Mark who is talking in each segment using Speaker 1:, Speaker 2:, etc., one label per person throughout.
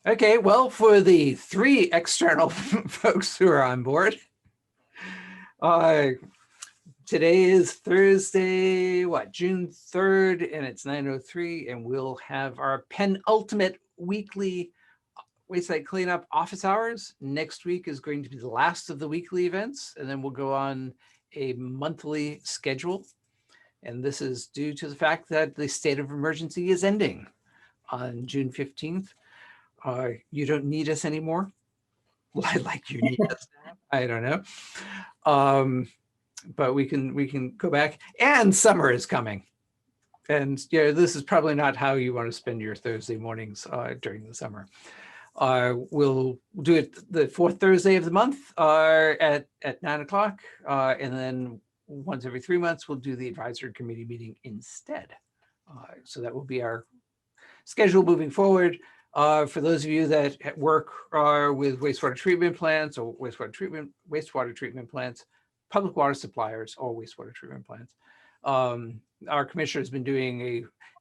Speaker 1: Okay, well, for the three external folks who are on board, today is Thursday, June 3rd, and it's 9:03, and we'll have our penultimate weekly wayside cleanup office hours. Next week is going to be the last of the weekly events, and then we'll go on a monthly schedule. And this is due to the fact that the state of emergency is ending on June 15th. You don't need us anymore. Like you need us now. I don't know. But we can go back, and summer is coming. And yeah, this is probably not how you want to spend your Thursday mornings during the summer. We'll do it the fourth Thursday of the month at 9 o'clock. And then once every 3 months, we'll do the advisory committee meeting instead. So that will be our schedule moving forward. For those of you that work with wastewater treatment plants or wastewater treatment plants, public water suppliers or wastewater treatment plants, our commissioner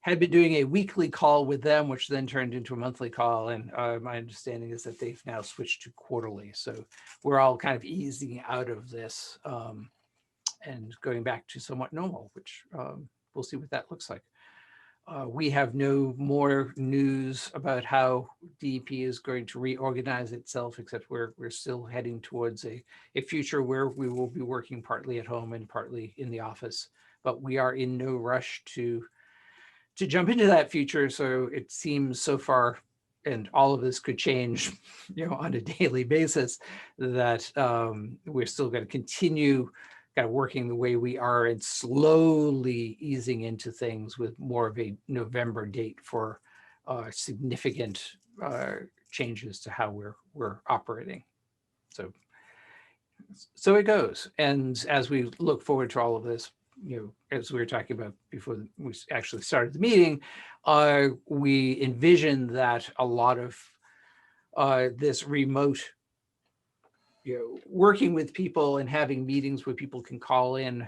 Speaker 1: had been doing a weekly call with them, which then turned into a monthly call. And my understanding is that they've now switched to quarterly. So we're all kind of easing out of this and going back to somewhat normal, which we'll see what that looks like. We have no more news about how DEP is going to reorganize itself, except we're still heading towards a future where we will be working partly at home and partly in the office. But we are in no rush to jump into that future. So it seems so far, and all of this could change, on a daily basis, that we're still going to continue kind of working the way we are and slowly easing into things with more of a November date for significant changes to how we're operating. So it goes. And as we look forward to all of this, as we were talking about before we actually started the meeting, we envisioned that a lot of this remote working with people and having meetings where people can call in,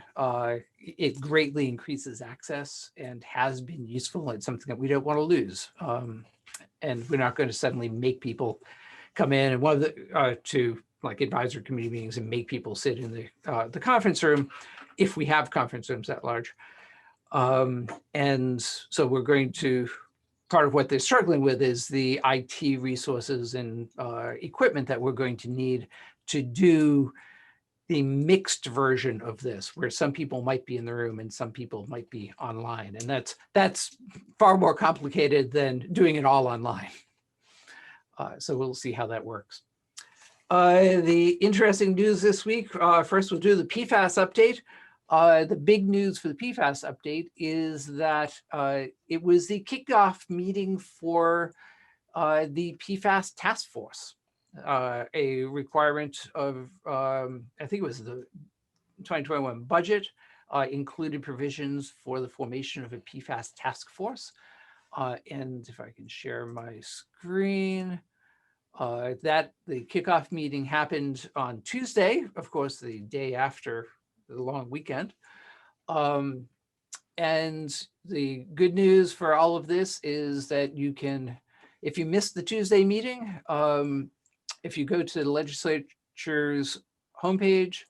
Speaker 1: it greatly increases access and has been useful. It's something that we don't want to lose. And we're not going to suddenly make people come in and one of the to like advisory committee meetings and make people sit in the conference room if we have conference rooms that large. And so we're going to, part of what they're struggling with is the IT resources and equipment that we're going to need to do the mixed version of this, where some people might be in the room and some people might be online. And that's far more complicated than doing it all online. So we'll see how that works. The interesting news this week, first we'll do the PFAS update. The big news for the PFAS update is that it was the kickoff meeting for the PFAS task force. A requirement of, I think it was the 2021 budget, included provisions for the formation of a PFAS task force. And if I can share my screen, that the kickoff meeting happened on Tuesday, of course, the day after the long weekend. And the good news for all of this is that you can, if you missed the Tuesday meeting, if you go to the legislature's homepage,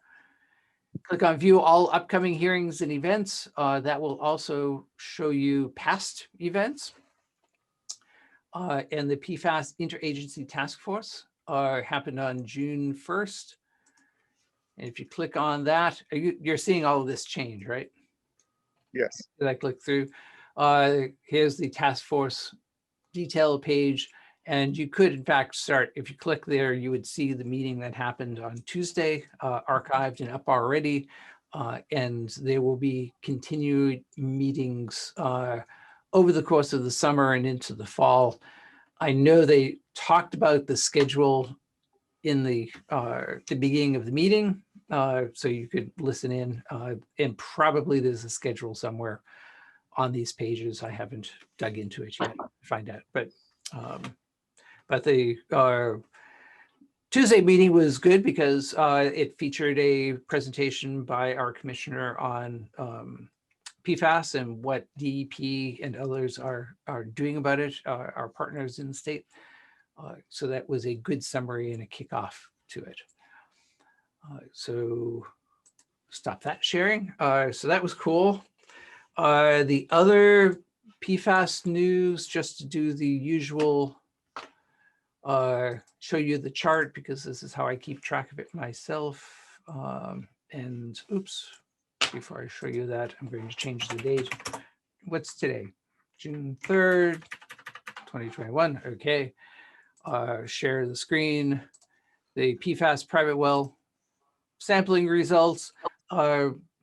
Speaker 1: click on view all upcoming hearings and events, that will also show you past events. And the PFAS Interagency Task Force happened on June 1st. And if you click on that, you're seeing all of this change, right?
Speaker 2: Yes.
Speaker 1: Did I click through? Here's the task force detail page. And you could, in fact, start, if you click there, you would see the meeting that happened on Tuesday, archived and up already. And there will be continued meetings over the course of the summer and into the fall. I know they talked about the schedule in the beginning of the meeting, so you could listen in, and probably there's a schedule somewhere on these pages. I haven't dug into it yet to find out, but the Tuesday meeting was good because it featured a presentation by our commissioner on PFAS and what DEP and others are doing about it, our partners in the state. So that was a good summary and a kickoff to it. So stop that sharing. So that was cool. The other PFAS news, just to do the usual, show you the chart because this is how I keep track of it myself. And oops, before I show you that, I'm going to change the date. What's today? June 3rd, 2021. Okay. Share the screen. The PFAS private well sampling results.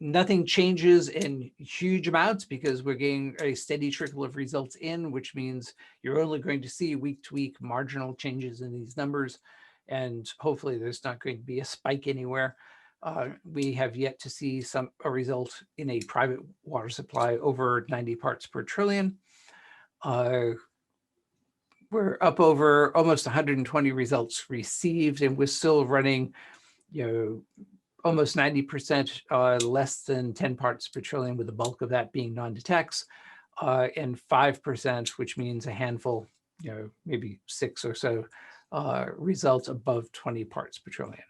Speaker 1: Nothing changes in huge amounts because we're getting a steady trickle of results in, which means you're only going to see week to week marginal changes in these numbers. And hopefully there's not going to be a spike anywhere. We have yet to see a result in a private water supply over 90 parts per trillion. We're up over almost 120 results received, and we're still running, almost 90% less than 10 parts per trillion, with the bulk of that being non-detects, and 5%, which means a handful, maybe 6 or so results above 20 parts per trillion.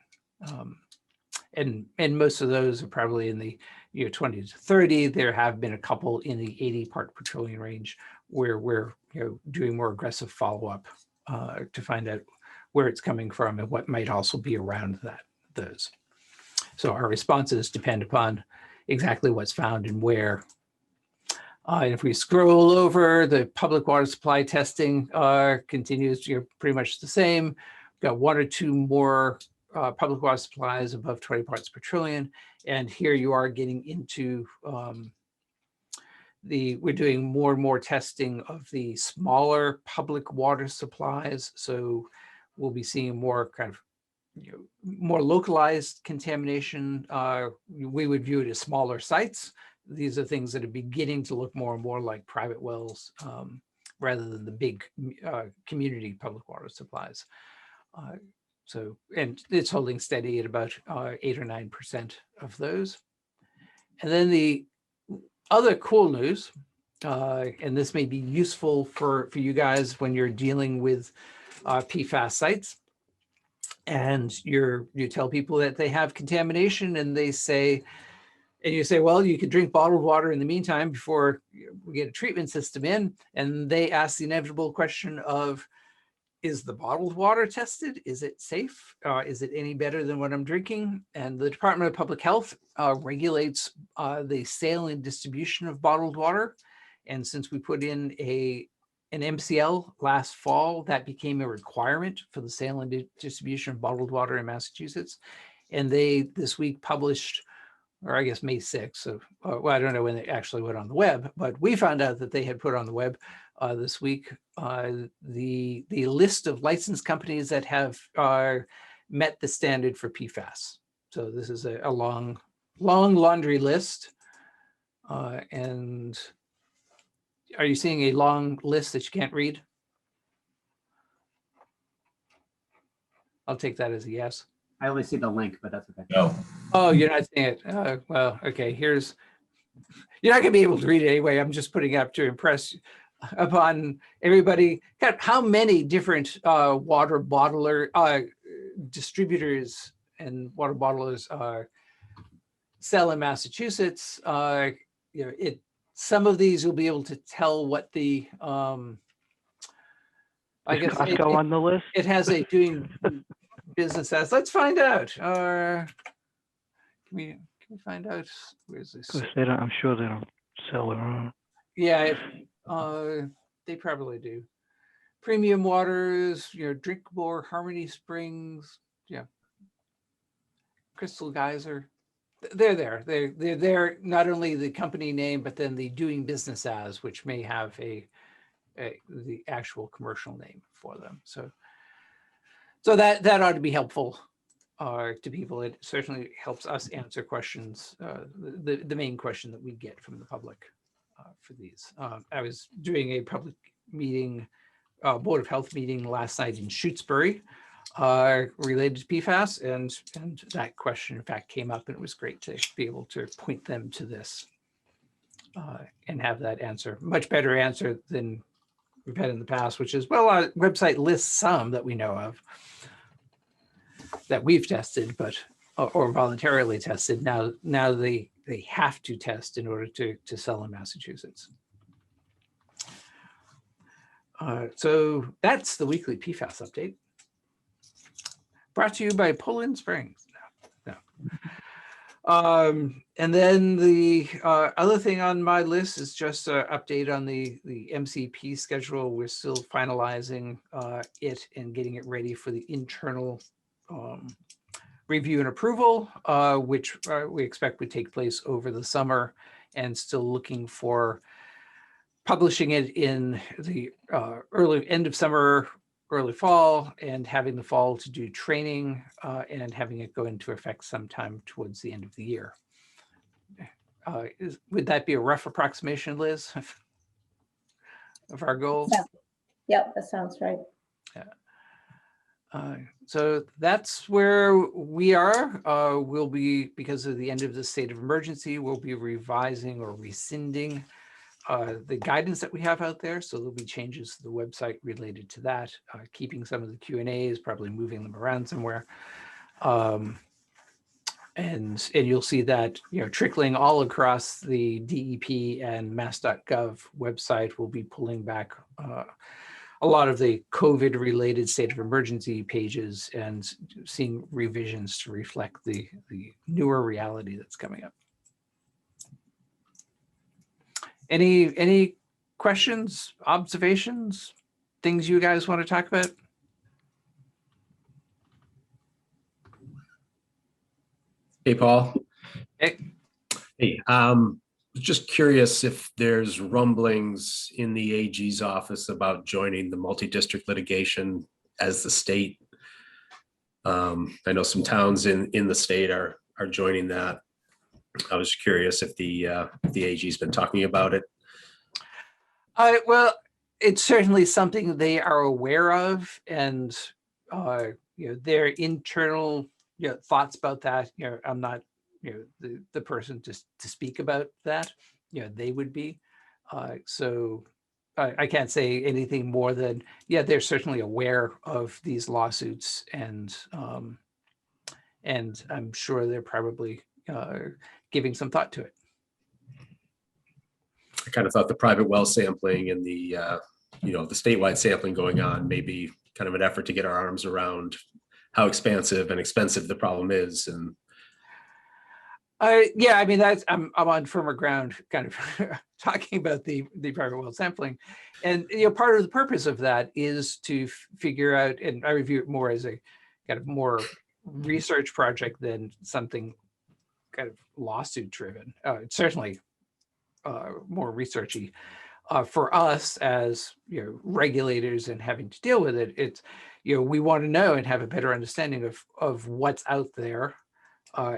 Speaker 1: And most of those are probably in the 20 to 30. There have been a couple in the 80 part per trillion range where we're doing more aggressive follow-up to find out where it's coming from and what might also be around those. So our responses depend upon exactly what's found and where. And if we scroll over, the public water supply testing continues pretty much the same. We've got 1 or 2 more public water supplies above 20 parts per trillion. And here you are getting into we're doing more and more testing of the smaller public water supplies. So we'll be seeing more kind of more localized contamination. We would view it as smaller sites. These are things that are beginning to look more and more like private wells rather than the big community public water supplies. So, and it's holding steady at about 8 or 9% of those. And then the other cool news, and this may be useful for you guys when you're dealing with PFAS sites, and you tell people that they have contamination, and you say, well, you could drink bottled water in the meantime before we get a treatment system in. And they ask the inevitable question of, is the bottled water tested? Is it safe? Is it any better than what I'm drinking? And the Department of Public Health regulates the sale and distribution of bottled water. And since we put in an MCL last fall, that became a requirement for the sale and distribution of bottled water in Massachusetts. And they this week published, or I guess May 6th, so well, I don't know when they actually went on the web, but we found out that they had put on the web this week the list of licensed companies that have met the standard for PFAS. So this is a long laundry list. And are you seeing a long list that you can't read? I'll take that as a yes.
Speaker 2: I only see the link, but that's okay.
Speaker 3: No.
Speaker 1: Oh, you're not seeing it. Well, okay, you're not gonna be able to read it anyway. I'm just putting it up to impress upon everybody. How many different water bottler distributors and water bottlers sell in Massachusetts? Some of these you'll be able to tell what the I guess
Speaker 4: Costco on the list.
Speaker 1: It has a doing business as. Let's find out. Can we find out? Where's this?
Speaker 4: They don't, I'm sure they don't sell their own.
Speaker 1: Yeah, they probably do. Premium Waters, Drinkable, Harmony Springs, Crystal Geyser. They're there. They're there. Not only the company name, but then the doing business as, which may have the actual commercial name for them. So that ought to be helpful to people. It certainly helps us answer questions. The main question that we get from the public for these. I was doing a public meeting, Board of Health meeting last night in Shutesbury related to PFAS, and that question in fact came up, and it was great to be able to point them to this and have that answer. Much better answer than we've had in the past, which is, well, our website lists some that we know of that we've tested, but or voluntarily tested. Now they have to test in order to sell in Massachusetts. So that's the weekly PFAS update. Brought to you by Poland Springs. No. And then the other thing on my list is just an update on the MCP schedule. We're still finalizing it and getting it ready for the internal review and approval, which we expect would take place over the summer, and still looking for publishing it in the early end of summer, early fall, and having the fall to do training and having it go into effect sometime towards the end of the year. Would that be a rough approximation, Liz, of our goals?
Speaker 3: Yeah. Yep, that sounds right.
Speaker 1: So that's where we are. We'll be, because of the end of the state of emergency, we'll be revising or rescinding the guidance that we have out there. So there'll be changes to the website related to that, keeping some of the Q&As, probably moving them around somewhere. And you'll see that, trickling all across the DEP and mass.gov website. We'll be pulling back a lot of the COVID related state of emergency pages and seeing revisions to reflect the newer reality that's coming up. Any questions, observations, things you guys want to talk about?
Speaker 5: Hey, Paul.
Speaker 1: Hey.
Speaker 5: Hey, just curious if there's rumblings in the AG's office about joining the multi-district litigation as the state. I know some towns in the state are joining that. I was curious if the AG's been talking about it.
Speaker 1: Well, it's certainly something they are aware of, and their internal thoughts about that. I'm not the person to speak about that. They would be. So I can't say anything more than they're certainly aware of these lawsuits, and I'm sure they're probably giving some thought to it.
Speaker 5: I kind of thought the private well sampling and the the statewide sampling going on may be kind of an effort to get our arms around how expansive and expensive the problem is. And
Speaker 1: yeah, I mean, that's I'm on firmer ground, kind of talking about the private well sampling, and part of the purpose of that is to figure out, and I review it more as a kind of more research project than something kind of lawsuit driven. It's certainly more researchy for us as regulators and having to deal with it. It's we want to know and have a better understanding of what's out there,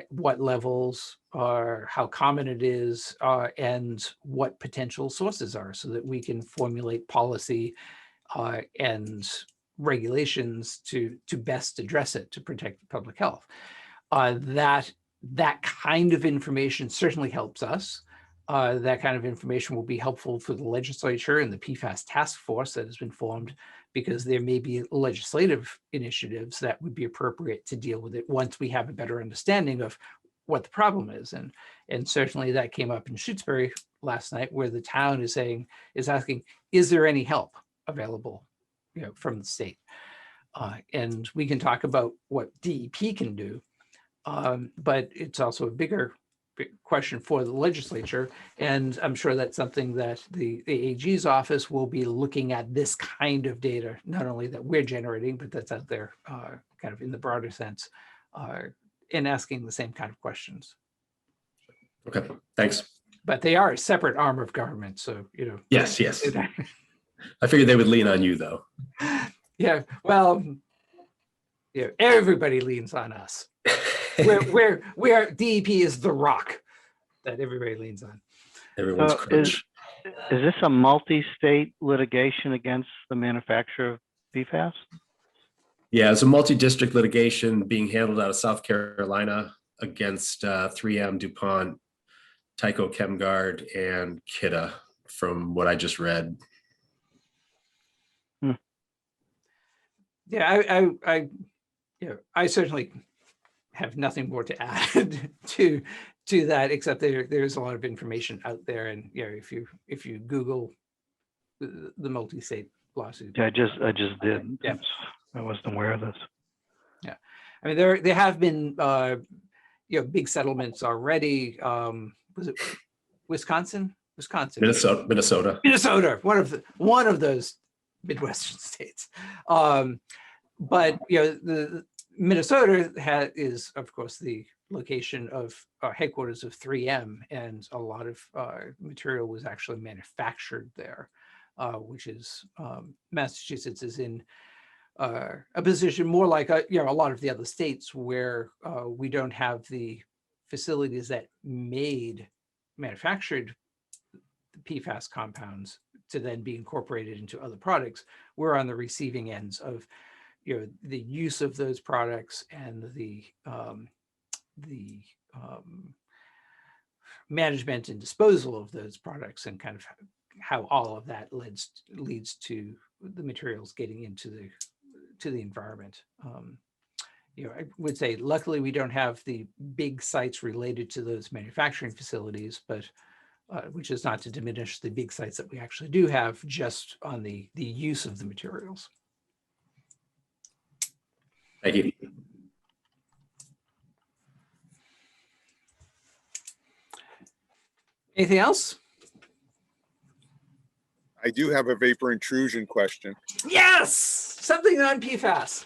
Speaker 1: what levels are, how common it is, and what potential sources are, so that we can formulate policy and regulations to best address it, to protect public health. That kind of information certainly helps us. That kind of information will be helpful for the legislature and the PFAS task force that has been formed, because there may be legislative initiatives that would be appropriate to deal with it once we have a better understanding of what the problem is. And certainly that came up in Shutesbury last night, where the town is asking, is there any help available from the state? And we can talk about what DEP can do, but it's also a bigger question for the legislature, and I'm sure that's something that the AG's office will be looking at, this kind of data, not only that we're generating, but that's out there kind of in the broader sense, and asking the same kind of questions.
Speaker 5: okay, thanks.
Speaker 1: But they are a separate arm of government, so
Speaker 5: Yes. I figured they would lean on you, though.
Speaker 1: Yeah, well, everybody leans on us. we are DEP is the rock that everybody leans on.
Speaker 5: Everyone's crunch.
Speaker 4: Is this a multi-state litigation against the manufacturer of PFAS?
Speaker 5: Yeah, it's a multi-district litigation being handled out of South Carolina against 3M, DuPont, Tyco Chemguard, and Kidde, from what I just read.
Speaker 1: Yeah, I certainly have nothing more to add to that, except there's a lot of information out there, and if you Google the multi-state lawsuit.
Speaker 4: Yeah, I just did.
Speaker 1: Yeah.
Speaker 4: I wasn't aware of this.
Speaker 1: I mean, there have been big settlements already. Was it Wisconsin?
Speaker 5: Minnesota.
Speaker 1: One of those Midwestern states. But the Minnesota is, of course, the location of headquarters of 3M, and a lot of material was actually manufactured there, which is Massachusetts is in a position more like a lot of the other states where we don't have the facilities that manufactured the PFAS compounds to then be incorporated into other products. We're on the receiving ends of the use of those products and the management and disposal of those products, and kind of how all of that leads to the materials getting into the environment. I would say luckily we don't have the big sites related to those manufacturing facilities, but which is not to diminish the big sites that we actually do have, just on the use of the materials.
Speaker 5: Thank you.
Speaker 1: Anything else?
Speaker 6: I do have a vapor intrusion question.
Speaker 1: Yes, something on PFAS.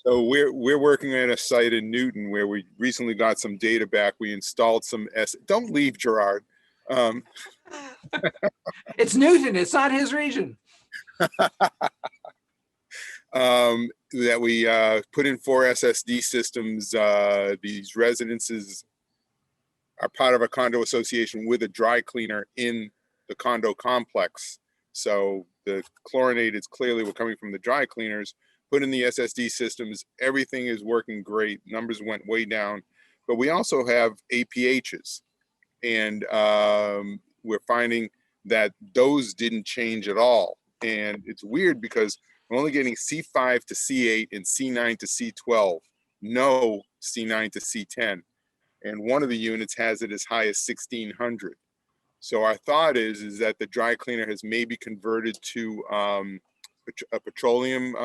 Speaker 6: So we're working at a site in Newton where we recently got some data back. We installed some don't leave, Gerard.
Speaker 1: It's Newton, it's not his region.
Speaker 6: That we put in 4 SSD systems. These residences are part of a condo association with a dry cleaner in the condo complex. So the chlorinateds clearly were coming from the dry cleaners. Put in the SSD systems, everything is working great. Numbers went way down, but we also have APHs, and we're finding that those didn't change at all. And it's weird because we're only getting C5 to C8 and C9 to C12, no C9 to C10. And one of the units has it as high as 1600. So our thought is that the dry cleaner has maybe converted to a petroleum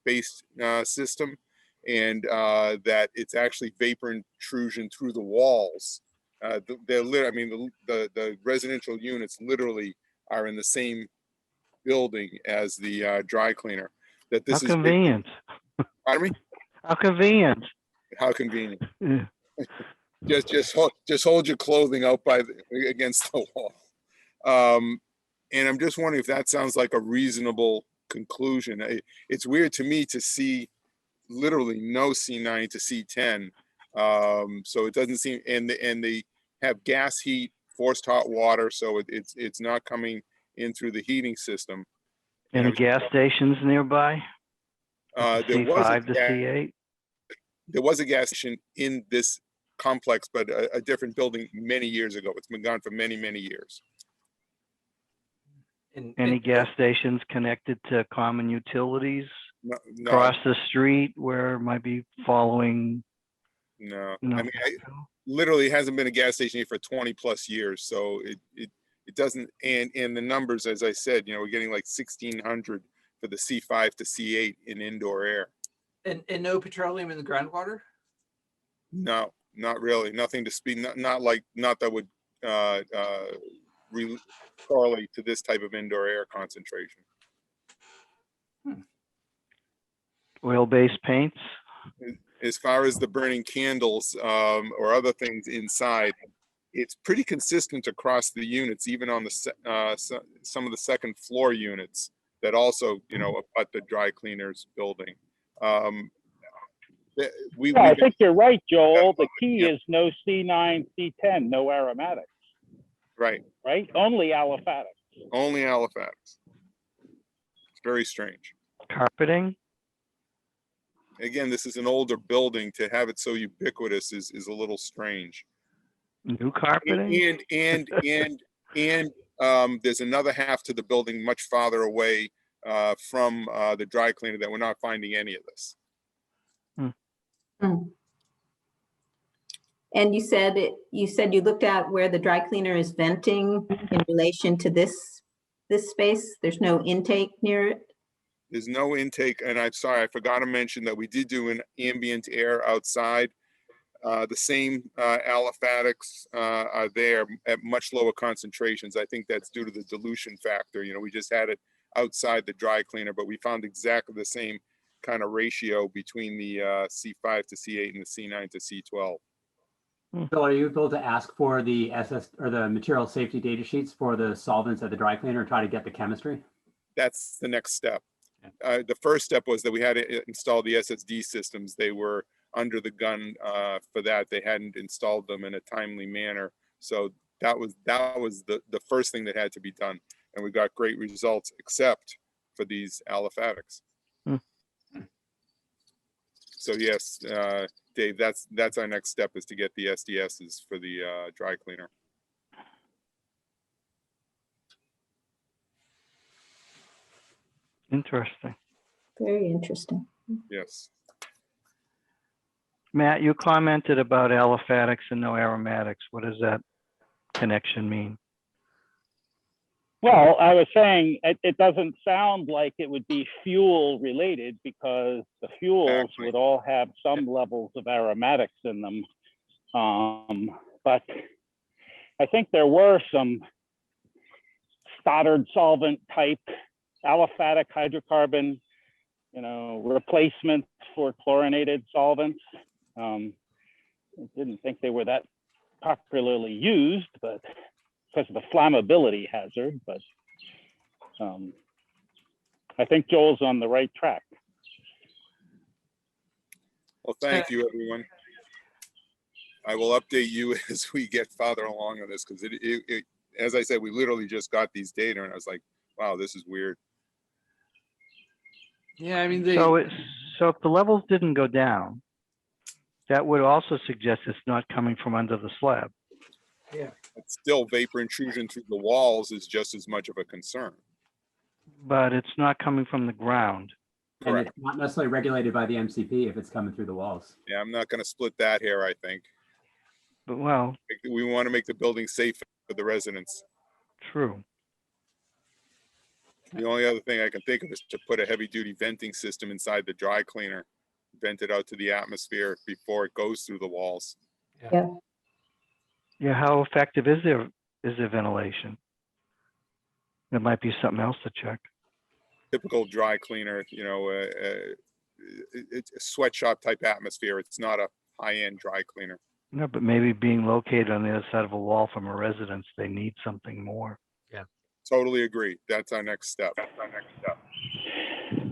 Speaker 6: based system, and that it's actually vapor intrusion through the walls. The residential units literally are in the same building as the dry cleaner. That this
Speaker 4: How
Speaker 6: is
Speaker 4: convenient.
Speaker 6: Pardon me?
Speaker 4: How convenient.
Speaker 6: How convenient.
Speaker 4: Yeah.
Speaker 6: Just hold your clothing out against the wall. And I'm just wondering if that sounds like a reasonable conclusion. It's weird to me to see literally no C9 to C10. So it doesn't seem, and they have gas heat, forced hot water, so it's not coming in through the heating system.
Speaker 4: Any gas stations nearby?
Speaker 6: There was
Speaker 4: C5 to C8?
Speaker 6: There was a gas station in this complex, but a different building many years ago. It's been gone for many, many years.
Speaker 4: Any gas stations connected to common utilities
Speaker 6: No,
Speaker 4: across the street where it might be following?
Speaker 6: no.
Speaker 4: No.
Speaker 6: I mean, literally hasn't been a gas station here for 20 plus years. So it doesn't, and the numbers, as I said, we're getting like 1600 for the C5 to C8 in indoor air.
Speaker 1: And no petroleum in the groundwater?
Speaker 6: No, not really. Nothing to speak, not that would correlate to this type of indoor air concentration.
Speaker 4: Oil-based paints?
Speaker 6: As far as the burning candles or other things inside, it's pretty consistent across the units, even on the some of the second floor units that also, abut the dry cleaners building.
Speaker 7: I think you're right, Joel. The key is no C9, C10, no aromatics.
Speaker 6: Right.
Speaker 7: Right? Only aliphatics.
Speaker 6: Only aliphatics. It's very strange.
Speaker 4: Carpeting?
Speaker 6: Again, this is an older building. To have it so ubiquitous is a little strange.
Speaker 4: New carpeting?
Speaker 6: And there's another half to the building much farther away from the dry cleaner that we're not finding any of this.
Speaker 3: Mm. And you said you looked at where the dry cleaner is venting in relation to this space. There's no intake near it.
Speaker 6: There's no intake, and I'm sorry, I forgot to mention that we did do an ambient air outside. The same aliphatics are there at much lower concentrations. I think that's due to the dilution factor. You know, we just had it outside the dry cleaner, but we found exactly the same kind of ratio between the C5 to C8 and the C9 to C12.
Speaker 2: Bill, are you able to ask for the SS or the material safety data sheets for the solvents at the dry cleaner and try to get the chemistry?
Speaker 6: That's the next step. The first step was that we had to install the SSD systems. They were under the gun for that. They hadn't installed them in a timely manner. So that was the first thing that had to be done. And we got great results, except for these aliphatics. So yes, Dave, that's our next step, is to get the SDSs for the dry cleaner.
Speaker 4: Interesting.
Speaker 3: Very interesting.
Speaker 6: Yes.
Speaker 4: Matt, you commented about aliphatics and no aromatics. What does that connection mean?
Speaker 7: Well, I was saying it doesn't sound like it would be fuel related, because the fuels
Speaker 6: Exactly.
Speaker 7: would all have some levels of aromatics in them. But I think there were some Stoddard solvent type aliphatic hydrocarbon, you know, replacements for chlorinated solvents. I didn't think they were that popularly used, but because of the flammability hazard, but I think Joel's on the right track.
Speaker 6: Well, thank you, everyone. I will update you as we get farther along on this, because it, as I said, we literally just got these data, and I was like, wow, this is weird.
Speaker 1: Yeah, I mean,
Speaker 4: So if the levels didn't go down, that would also suggest it's not coming from under the slab.
Speaker 6: But still, vapor intrusion through the walls is just as much of a concern.
Speaker 4: But it's not coming from the ground.
Speaker 2: And
Speaker 6: Correct.
Speaker 2: it's not necessarily regulated by the MCP if it's coming through the walls.
Speaker 6: Yeah, I'm not going to split that hair, I think.
Speaker 4: But well,
Speaker 6: We want to make the building safe for the residents.
Speaker 4: true.
Speaker 6: The only other thing I can think of is to put a heavy duty venting system inside the dry cleaner, vent it out to the atmosphere before it goes through the walls.
Speaker 4: Yeah, how effective is there ventilation? There might be something else to check.
Speaker 6: Typical dry cleaner, you know, it's a sweatshop type atmosphere. It's not a high-end dry cleaner.
Speaker 4: No, but maybe being located on the other side of a wall from a residence, they need something more.
Speaker 6: Totally agree. That's our next step.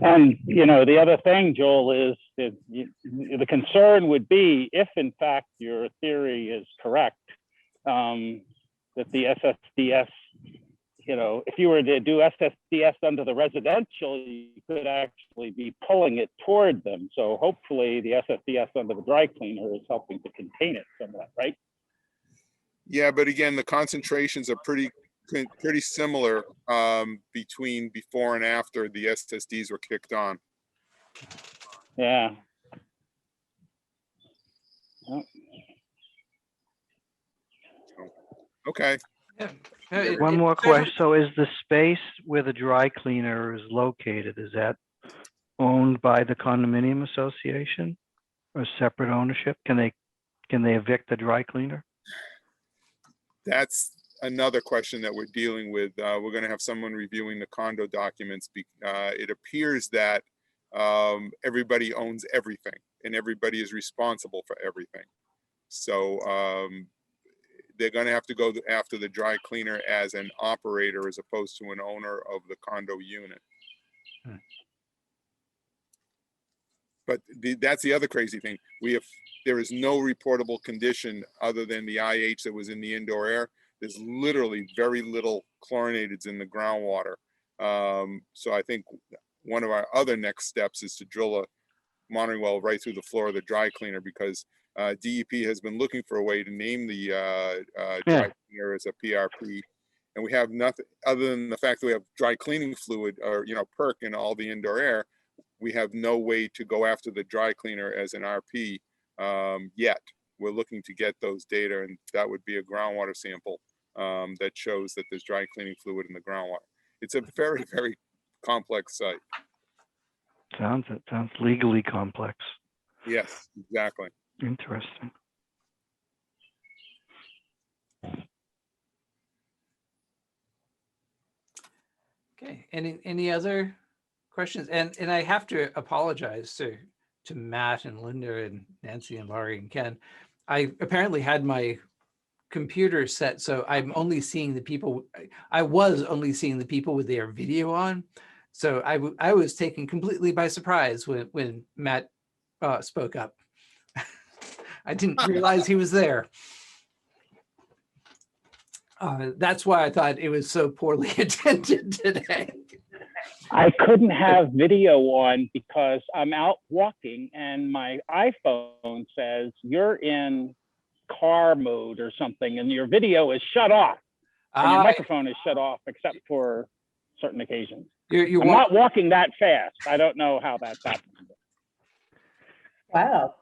Speaker 7: And, you know, the other thing, Joel, is that the concern would be, if in fact your theory is correct, that the SSDS, you know, if you were to do SSDS under the residential, you could actually be pulling it toward them. So hopefully the SSDS under the dry cleaner is helping to contain it somewhat, right?
Speaker 6: Yeah, but again, the concentrations are pretty similar between before and after the SSDs were kicked on.
Speaker 7: Yeah.
Speaker 6: Okay.
Speaker 4: One more question. So is the space where the dry cleaner is located, is that owned by the condominium association or separate ownership? Can they evict the dry cleaner?
Speaker 6: That's another question that we're dealing with. We're going to have someone reviewing the condo documents. It appears that everybody owns everything and everybody is responsible for everything. So they're going to have to go after the dry cleaner as an operator as opposed to an owner of the condo unit. But that's the other crazy thing. There is no reportable condition other than the IH that was in the indoor air. There's literally very little chlorinateds in the groundwater. So I think one of our other next steps is to drill a monitoring well right through the floor of the dry cleaner, because DEP has been looking for a way to name the dry cleaner as a PRP. and we have nothing other than the fact that we have dry cleaning fluid or, perk in all the indoor air. We have no way to go after the dry cleaner as an RP yet. We're looking to get those data, and that would be a groundwater sample that shows that there's dry cleaning fluid in the groundwater. It's a very, very complex site.
Speaker 4: It sounds legally complex.
Speaker 6: Yes, exactly.
Speaker 4: Interesting.
Speaker 1: Okay, any other questions? And I have to apologize to Matt and Linda and Nancy and Laurie and Ken. I apparently had my computer set so I'm only seeing the people. I was only seeing the people with their video on. So I was taken completely by surprise when Matt spoke up. I didn't realize he was there. That's why I thought it was so poorly attended today.
Speaker 7: I couldn't have video on because I'm out walking and my iPhone says you're in car mode or something and your video is shut off. And your microphone is shut off except for certain occasions. I'm not walking that fast. I don't know how that's happening.
Speaker 3: Wow.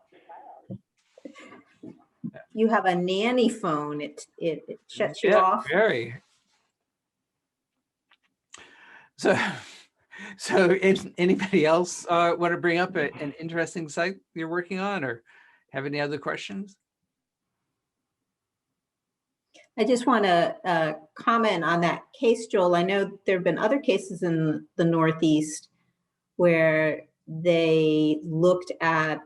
Speaker 3: You have a nanny phone. It shuts you off.
Speaker 1: Very. So anybody else want to bring up an interesting site you're working on or have any other questions?
Speaker 3: I just want to comment on that case, Joel. I know there have been other cases in the Northeast where they looked at,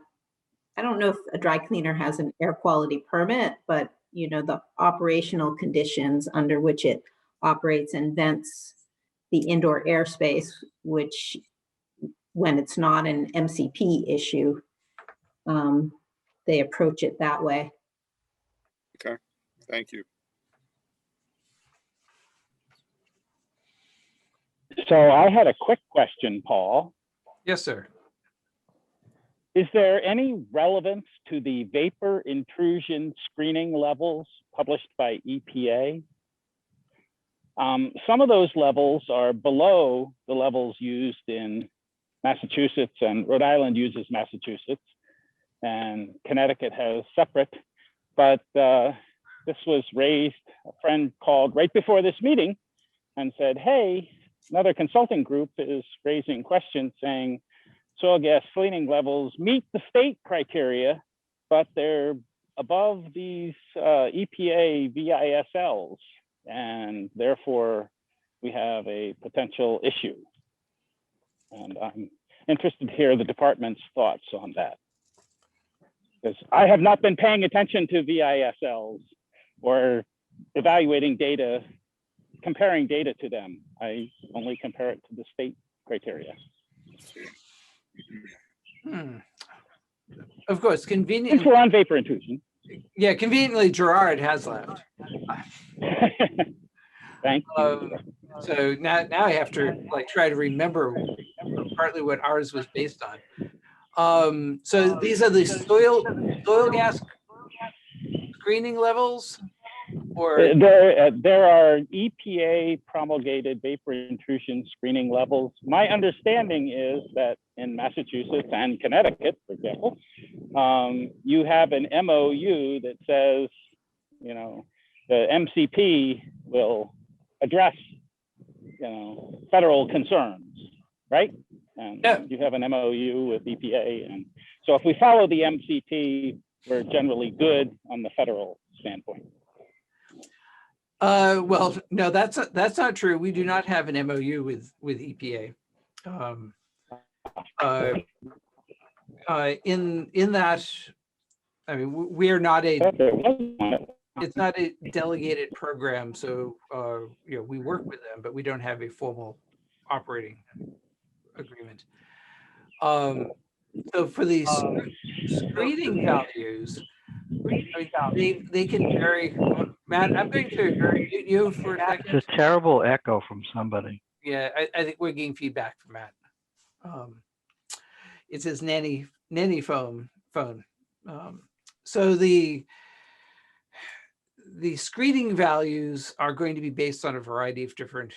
Speaker 3: I don't know if a dry cleaner has an air quality permit, but the operational conditions under which it operates and vents the indoor airspace, which when it's not an MCP issue, they approach it that way.
Speaker 6: Okay, thank you.
Speaker 7: So I had a quick question, Paul.
Speaker 1: Yes, sir.
Speaker 7: Is there any relevance to the vapor intrusion screening levels published by EPA? Some of those levels are below the levels used in Massachusetts, and Rhode Island uses Massachusetts, and Connecticut has separate. But this was raised, a friend called right before this meeting and said, hey, another consulting group is raising questions saying, soil gas cleaning levels meet the state criteria, but they're above these EPA VISLs, and therefore we have a potential issue. And I'm interested to hear the department's thoughts on that, because I have not been paying attention to VISLs or evaluating data, comparing data to them. I only compare it to the state criteria.
Speaker 1: Of course, conveniently.
Speaker 7: Since we're on vapor intrusion.
Speaker 1: Yeah, conveniently, Gerard has left.
Speaker 7: Thank you.
Speaker 1: So now I have to try to remember partly what ours was based on. So these are the soil gas screening levels, or
Speaker 7: there are EPA promulgated vapor intrusion screening levels. My understanding is that in Massachusetts and Connecticut, for example, you have an MOU that says, the MCP will address, federal concerns, right? And
Speaker 1: yeah.
Speaker 7: You have an MOU with EPA, and so if we follow the MCT, we're generally good on the federal standpoint.
Speaker 1: Well, no, that's not true. We do not have an MOU with EPA. In that, I mean, we are not it's not a delegated program, so we work with them, but we don't have a formal operating agreement. So for these screening values, they can vary. Matt, I'm going to mute you for a second.
Speaker 4: It's a terrible echo from somebody.
Speaker 1: Yeah, I think we're getting feedback from Matt. It's his nanny phone. So the screening values are going to be based on a variety of different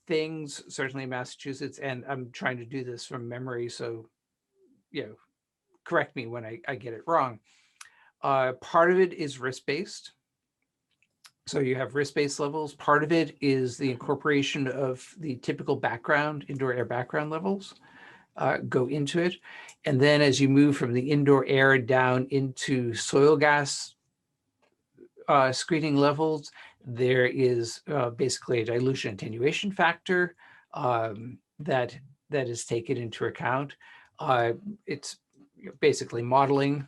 Speaker 1: things, certainly in Massachusetts, and I'm trying to do this from memory, so correct me when I get it wrong. Part of it is risk-based. So you have risk-based levels. Part of it is the incorporation of the typical background, indoor air background levels go into it. And then as you move from the indoor air down into soil gas screening levels, there is basically a dilution attenuation factor that is taken into account. It's basically modeling,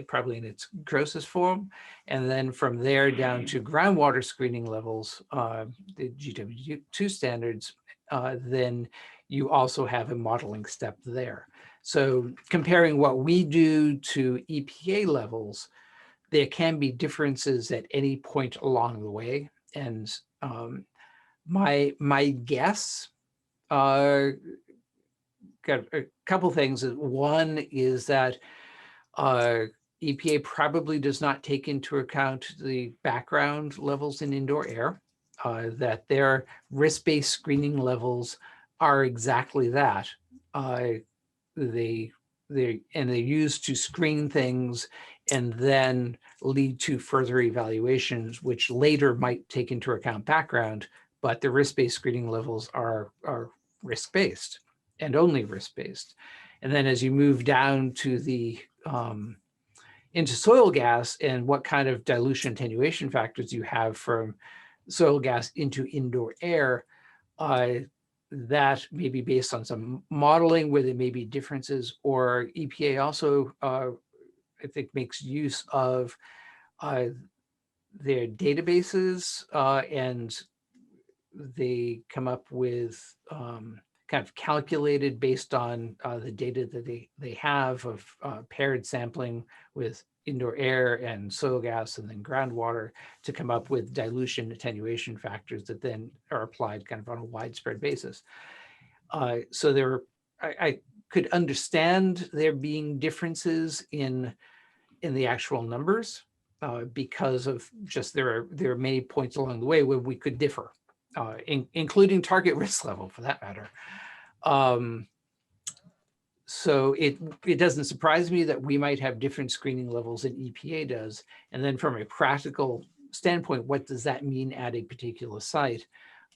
Speaker 1: probably in its grossest form. And then from there down to groundwater screening levels, the GW2 standards, then you also have a modeling step there. So comparing what we do to EPA levels, there can be differences at any point along the way. And my guess, got a couple things. One is that EPA probably does not take into account the background levels in indoor air, that their risk-based screening levels are exactly that. They're used to screen things and then lead to further evaluations, which later might take into account background, but the risk-based screening levels are risk-based and only risk-based. And then as you move down to the into soil gas and what kind of dilution attenuation factors you have from soil gas into indoor air, that may be based on some modeling where there may be differences, or EPA also, I think, makes use of their databases and they come up with kind of calculated based on the data that they have of paired sampling with indoor air and soil gas and then groundwater to come up with dilution attenuation factors that then are applied kind of on a widespread basis. So I could understand there being differences in the actual numbers because of just there are many points along the way where we could differ. Including target risk level for that matter. So it doesn't surprise me that we might have different screening levels than EPA does. And then from a practical standpoint, what does that mean at a particular site?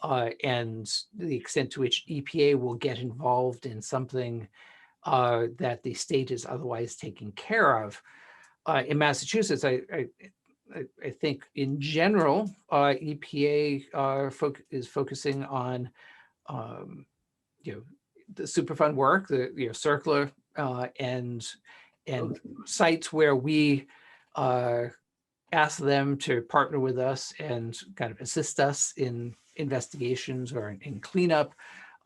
Speaker 1: And the extent to which EPA will get involved in something that the state is otherwise taking care of. In Massachusetts, I think in general, EPA is focusing on, the Superfund work, the circular and sites where we ask them to partner with us and kind of assist us in investigations or in cleanup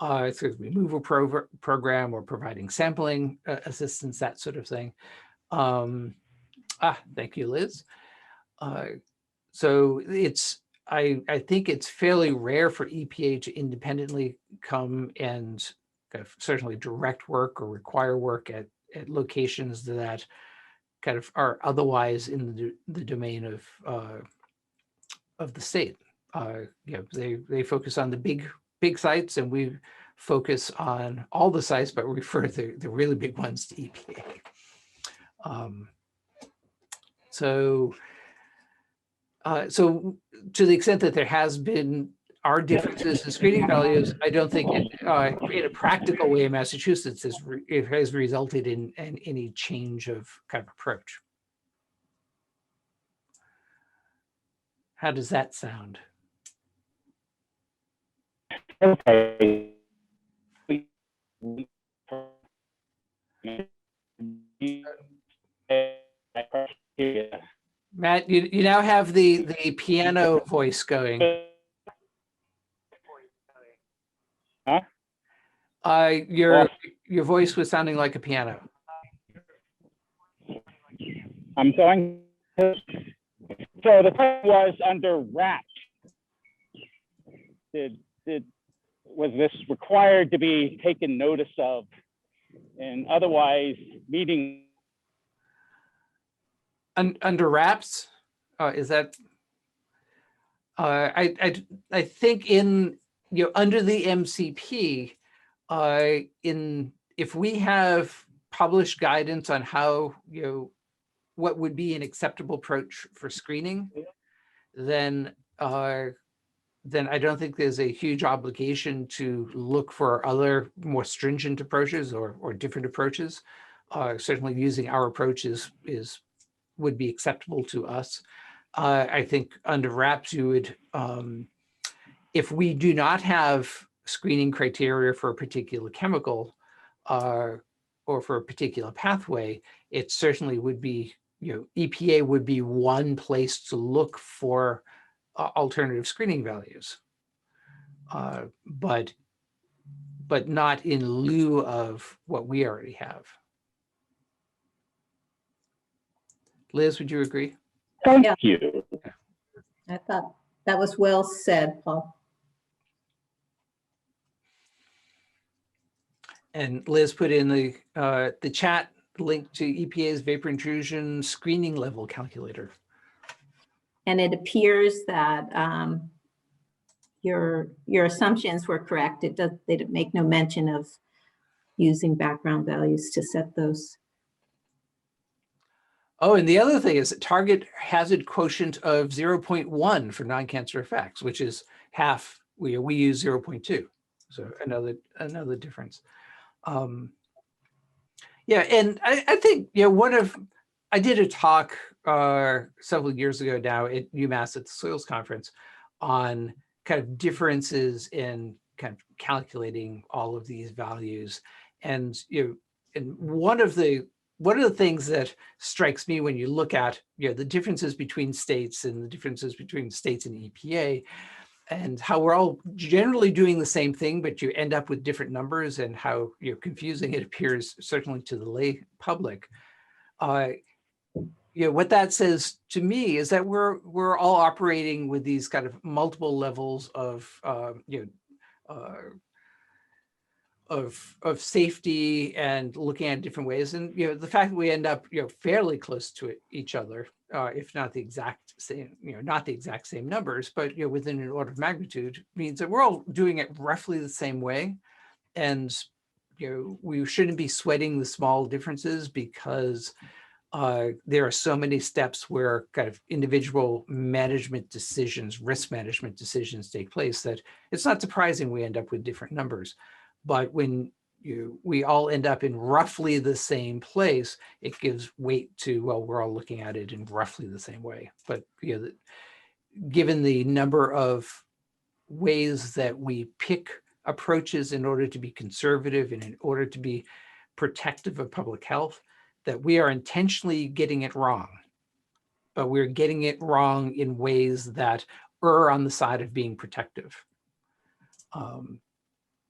Speaker 1: through the removal program or providing sampling assistance, that sort of thing. Thank you, Liz. So I think it's fairly rare for EPA to independently come and kind of certainly direct work or require work at locations that kind of are otherwise in the domain of the state. They focus on the big sites, and we focus on all the sites, but refer the really big ones to EPA. So to the extent that there are differences in screening values, I don't think in a practical way in Massachusetts it has resulted in any change of kind of approach. How does that sound?
Speaker 7: Okay.
Speaker 1: Matt, you now have the piano voice going.
Speaker 7: Huh?
Speaker 1: Your voice was sounding like a piano.
Speaker 7: I'm going to, so the question was under wraps. Was this required to be taken notice of and otherwise meeting?
Speaker 1: Under wraps? is that, I think in, under the MCP, if we have published guidance on how, what would be an acceptable approach for screening, then I don't think there's a huge obligation to look for other more stringent approaches or different approaches. Certainly using our approach would be acceptable to us. I think under RAPS, you would, if we do not have screening criteria for a particular chemical or for a particular pathway, it certainly would be, EPA would be one place to look for alternative screening values, but not in lieu of what we already have. Liz, would you agree?
Speaker 7: Thank
Speaker 3: Yeah.
Speaker 7: you.
Speaker 3: I thought that was well said, Paul.
Speaker 1: And Liz put in the chat link to EPA's vapor intrusion screening level calculator.
Speaker 3: And it appears that your assumptions were correct. They make no mention of using background values to set those.
Speaker 1: Oh, and the other thing is that target hazard quotient of 0.1 for non-cancer effects, which is half. We use 0.2, so another difference. Yeah, and I think I did a talk several years ago now at UMass at the Soils Conference on kind of differences in kind of calculating all of these values, and and one of the things that strikes me when you look at the differences between states and the differences between states and EPA, and how we're all generally doing the same thing, but you end up with different numbers, and how confusing it appears, certainly to the lay public. What that says to me is that we're all operating with these kind of multiple levels of safety and looking at different ways, and the fact that we end up fairly close to each other, if not the exact same, not the exact same numbers, but within an order of magnitude, means that we're all doing it roughly the same way, and we shouldn't be sweating the small differences, because there are so many steps where kind of individual management decisions, risk management decisions take place, that it's not surprising we end up with different numbers. But when we all end up in roughly the same place, it gives weight to, well, we're all looking at it in roughly the same way. But given the number of ways that we pick approaches in order to be conservative and in order to be protective of public health, that we are intentionally getting it wrong. But we're getting it wrong in ways that err on the side of being protective.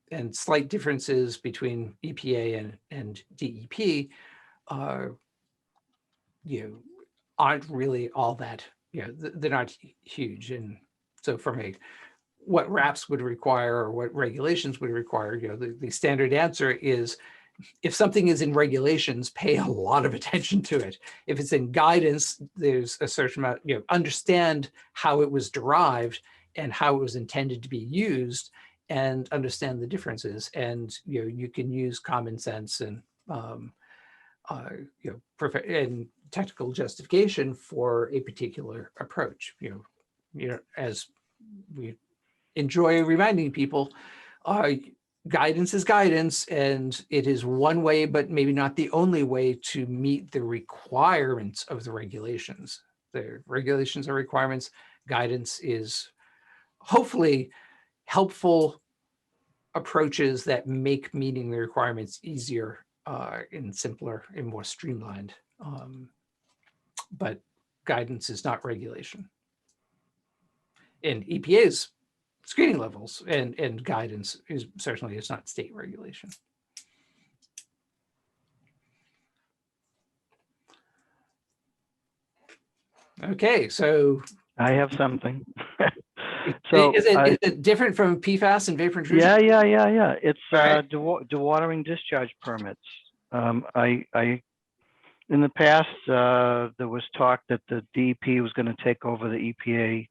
Speaker 1: And slight differences between EPA and DEP aren't really all that, they're not huge. And so from what RAPS would require or what regulations would require, the standard answer is, if something is in regulations, pay a lot of attention to it. If it's in guidance, there's a certain amount, understand how it was derived and how it was intended to be used, and understand the differences. And you can use common sense and and technical justification for a particular approach. As we enjoy reminding people, guidance is guidance, and it is one way, but maybe not the only way to meet the requirements of the regulations. The regulations are requirements. Guidance is hopefully helpful approaches that make meeting the requirements easier and simpler and more streamlined. But guidance is not regulation. And EPA's screening levels and guidance is not state regulation. Okay, so
Speaker 4: I have something. So
Speaker 1: is it different from PFAS and vapor intrusion?
Speaker 4: Yeah. It's
Speaker 1: right.
Speaker 4: dewatering discharge permits. I In the past, there was talk that the DEP was going to take over the EPA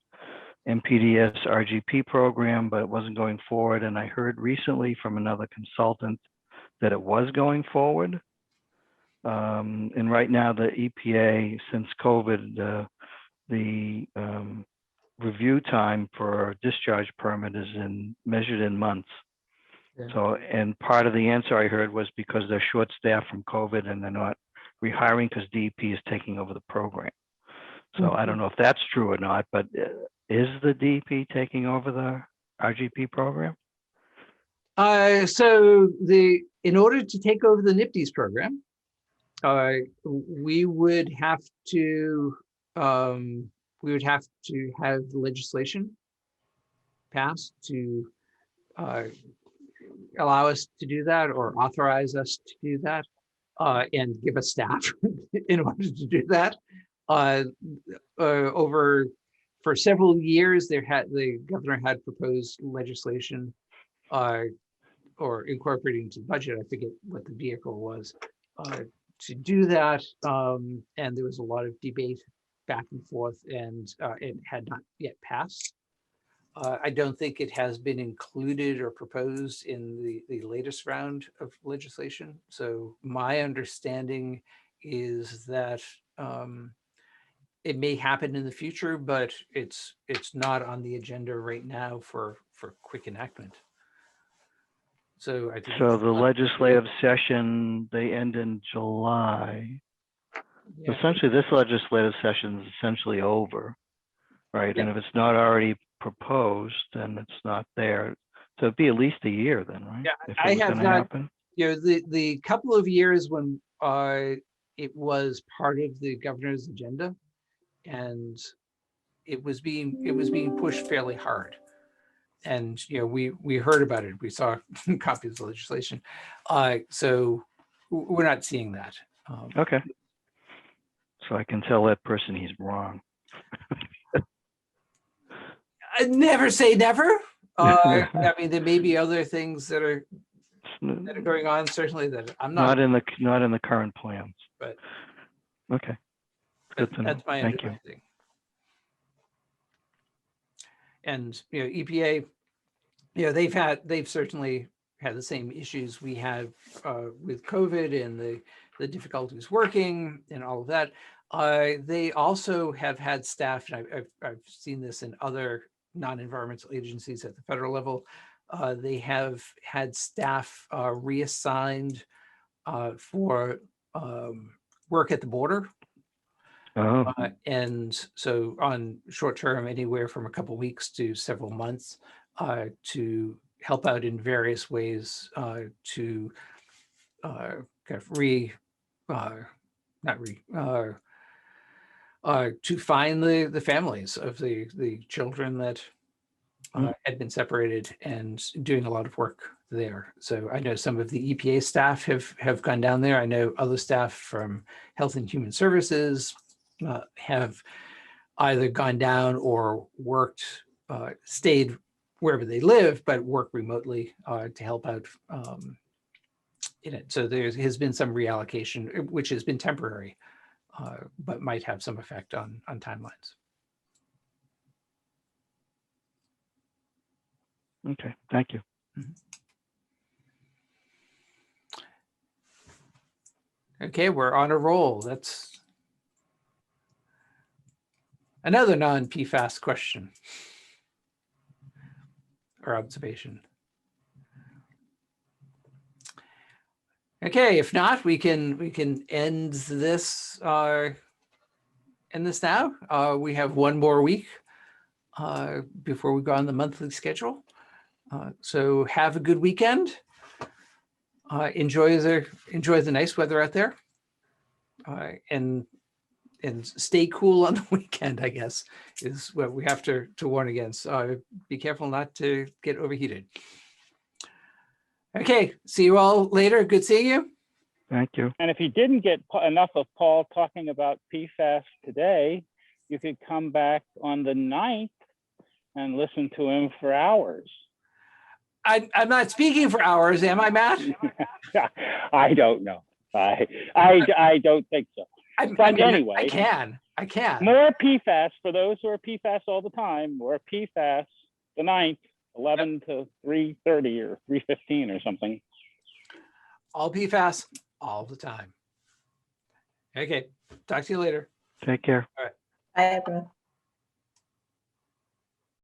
Speaker 4: NPDES RGP program, but it wasn't going forward. And I heard recently from another consultant that it was going forward. And right now, the EPA, since COVID, the review time for a discharge permit is measured in months.
Speaker 1: Yeah.
Speaker 4: So, and part of the answer I heard was because they're short-staffed from COVID and they're not rehiring because DEP is taking over the program. So I don't know if that's true or not, but is the DEP taking over the RGP program?
Speaker 1: So in order to take over the NPDES program, we would have to have legislation passed to allow us to do that or authorize us to do that and give us staff in order to do that. For several years, the governor had proposed legislation or incorporating into the budget. I forget what the vehicle was to do that. And there was a lot of debate back and forth, and it had not yet passed. I don't think it has been included or proposed in the latest round of legislation. So my understanding is that it may happen in the future, but it's not on the agenda right now for quick enactment. So I think
Speaker 4: So the legislative session, they end in July.
Speaker 1: yeah.
Speaker 4: Essentially, this legislative session is essentially over, right?
Speaker 1: Yeah.
Speaker 4: And if it's not already proposed, then it's not there. So it'd be at least a year then, right?
Speaker 1: Yeah,
Speaker 4: If
Speaker 1: I
Speaker 4: it was
Speaker 1: have
Speaker 4: gonna
Speaker 1: not-
Speaker 4: happen.
Speaker 1: You know, the couple of years when it was part of the governor's agenda, and it was being pushed fairly hard. And you know, we heard about it. We saw copies of the legislation. So we're not seeing that.
Speaker 4: Okay. So I can tell that person he's wrong.
Speaker 1: I never say never. I mean, there may be other things that are going on. Certainly, that I'm not.
Speaker 4: Not in the current plans.
Speaker 1: But
Speaker 4: okay, good to know.
Speaker 1: That's my
Speaker 4: Thank you.
Speaker 1: understanding. And you know, EPA, you know, they've certainly had the same issues we had with COVID and the difficulties working and all of that. They also have had staff, and I've seen this in other non-environmental agencies at the federal level. They have had staff reassigned for work at the border.
Speaker 4: Oh,
Speaker 1: And so on short term, anywhere from a couple of weeks to several months to help out in various ways to kind of to find the families of the children that had been separated and doing a lot of work there. So I know some of the EPA staff have gone down there. I know other staff from Health and Human Services have either gone down or worked, stayed wherever they live, but work remotely to help out in it. So there has been some reallocation, which has been temporary, but might have some effect on timelines.
Speaker 4: okay. Thank you.
Speaker 1: Okay, we're on a roll. That's another non-PFAS question or observation. Okay, if not, we can end this now. We have one more week before we go on the monthly schedule. So have a good weekend. Enjoy the nice weather out there, and stay cool on the weekend, I guess, is what we have to warn against. Be careful not to get overheated. Okay, see you all later. Good seeing you.
Speaker 4: Thank you.
Speaker 7: And if you didn't get enough of Paul talking about PFAS today, you could come back on the 9th and listen to him for hours.
Speaker 1: I'm not speaking for hours, am I, Matt?
Speaker 7: I don't know. I don't think so. But anyway.
Speaker 1: I can.
Speaker 7: More PFAS for those who are PFAS all the time. More PFAS the 9th, 11 to 3:30 or 3:15 or something.
Speaker 1: All PFAS all the time. Okay, talk to you later.
Speaker 4: Take care.
Speaker 3: Bye, everyone.